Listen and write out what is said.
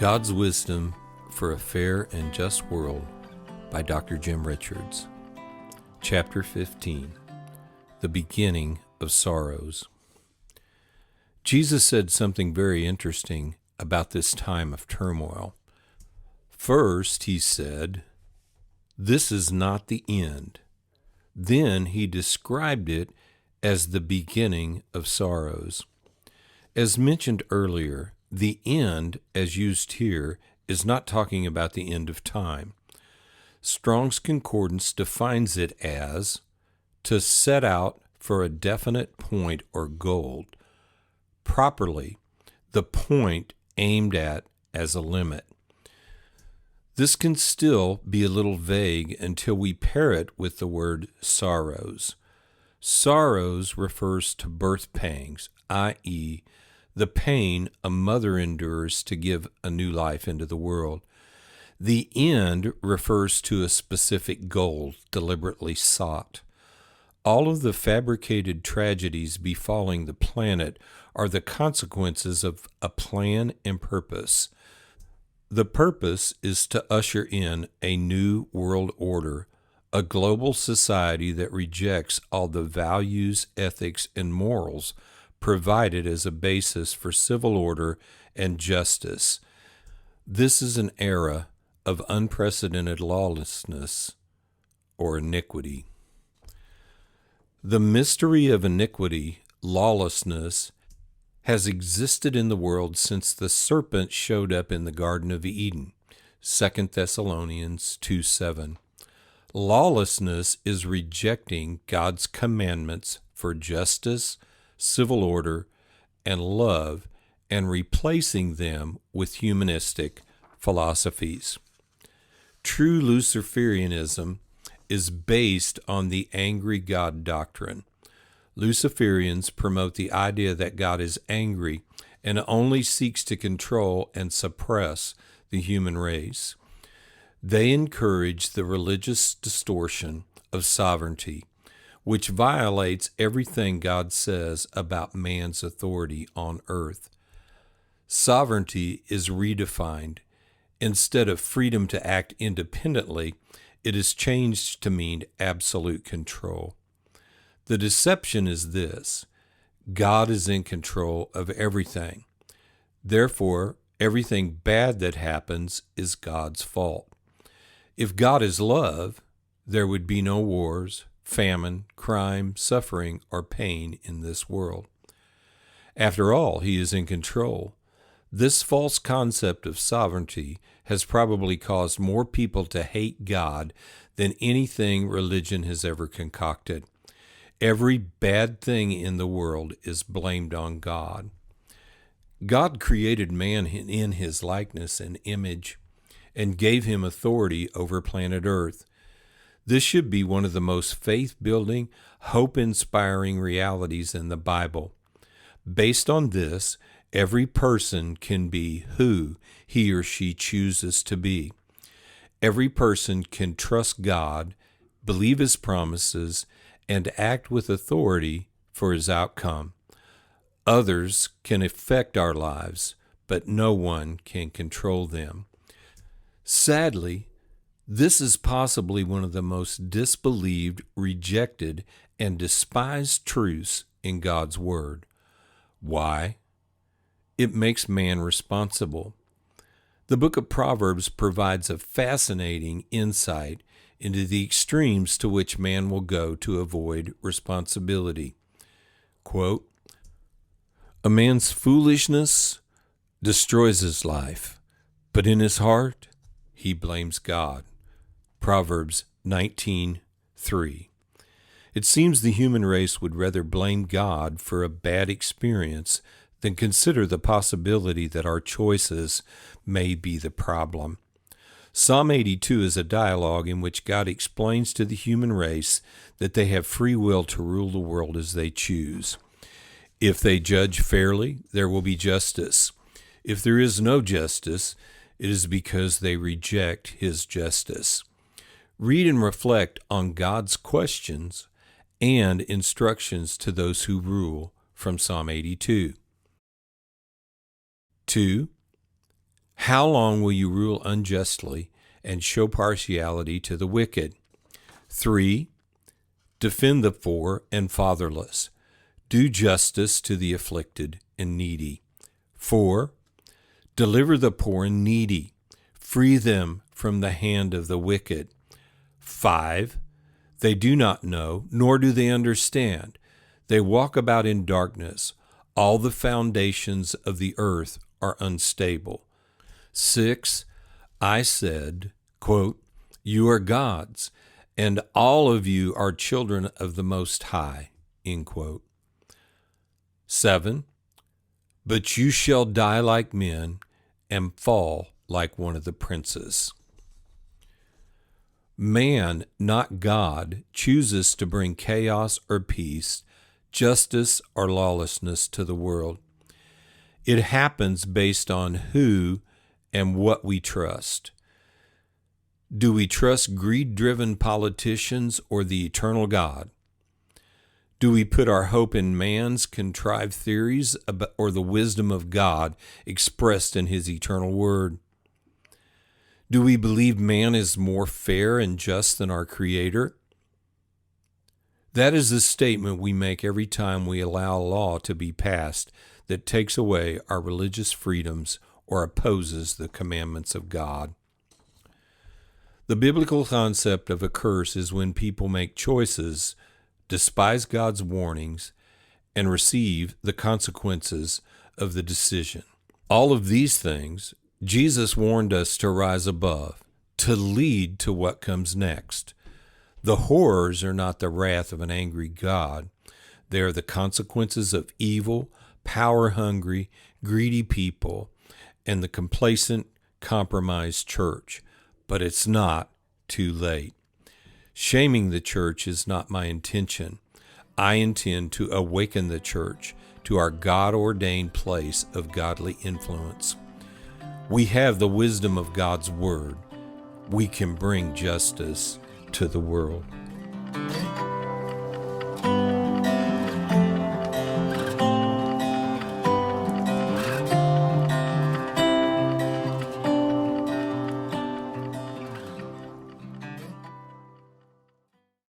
God's Wisdom for a Fair and Just World by Dr. Jim Richards. Chapter 15, The Beginning of Sorrows. Jesus said something very interesting about this time of turmoil. First, he said, "This is not the end." Then he described it as the beginning of sorrows. As mentioned earlier, the end, as used here, is not talking about the end of time. Strong's Concordance defines it as to set out for a definite point or goal, properly, the point aimed at as a limit. This can still be a little vague until we pair it with the word sorrows. Sorrows refers to birth pangs, i.e., the pain a mother endures to give a new life into the world. The end refers to a specific goal deliberately sought. All of the fabricated tragedies befalling the planet are the consequences of a plan and purpose. The purpose is to usher in a new world order, a global society that rejects all the values, ethics, and morals provided as a basis for civil order and justice. This is an era of unprecedented lawlessness or iniquity. The mystery of iniquity, lawlessness, has existed in the world since the serpent showed up in the Garden of Eden, 2 Thessalonians 2:7. Lawlessness is rejecting God's commandments for justice, civil order, and love, and replacing them with humanistic philosophies. True Luciferianism is based on the angry God doctrine. Luciferians promote the idea that God is angry and only seeks to control and suppress the human race. They encourage the religious distortion of sovereignty, which violates everything God says about man's authority on earth. Sovereignty is redefined. Instead of freedom to act independently, it is changed to mean absolute control. The deception is this: God is in control of everything. Therefore, everything bad that happens is God's fault. If God is love, there would be no wars, famine, crime, suffering, or pain in this world. After all, He is in control. This false concept of sovereignty has probably caused more people to hate God than anything religion has ever concocted. Every bad thing in the world is blamed on God. God created man in His likeness and image and gave him authority over planet Earth. This should be one of the most faith-building, hope-inspiring realities in the Bible. Based on this, every person can be who he or she chooses to be. Every person can trust God, believe His promises, and act with authority for His outcome. Others can affect our lives, but no one can control them. Sadly, this is possibly one of the most disbelieved, rejected, and despised truths in God's Word. Why? It makes man responsible. The book of Proverbs provides a fascinating insight into the extremes to which man will go to avoid responsibility. Quote, "A man's foolishness destroys his life, but in his heart he blames God." Proverbs 19:3. It seems the human race would rather blame God for a bad experience than consider the possibility that our choices may be the problem. Psalm 82 is a dialogue in which God explains to the human race that they have free will to rule the world as they choose. If they judge fairly, there will be justice. If there is no justice, it is because they reject His justice. Read and reflect on God's questions and instructions to those who rule from Psalm 82. 2. How long will you rule unjustly and show partiality to the wicked? 3. Defend the poor and fatherless. Do justice to the afflicted and needy. 4. Deliver the poor and needy. Free them from the hand of the wicked. 5. They do not know, nor do they understand. They walk about in darkness. All the foundations of the earth are unstable. 6. I said, quote, you are gods, and all of you are children of the Most High, end quote. 7. But you shall die like men and fall like one of the princes. Man, not God, chooses to bring chaos or peace, justice or lawlessness to the world. It happens based on who and what we trust. Do we trust greed-driven politicians or the eternal God? Do we put our hope in man's contrived theories or the wisdom of God expressed in His eternal word? Do we believe man is more fair and just than our Creator? That is the statement we make every time we allow a law to be passed that takes away our religious freedoms or opposes the commandments of God. The biblical concept of a curse is when people make choices, despise God's warnings, and receive the consequences of the decision. All of these things, Jesus warned us to rise above, to lead to what comes next. The horrors are not the wrath of an angry God. They are the consequences of evil, power-hungry, greedy people, and the complacent, compromised church. But it's not too late. Shaming the church is not my intention. I intend to awaken the church to our God-ordained place of godly influence. We have the wisdom of God's Word. We can bring justice to the world.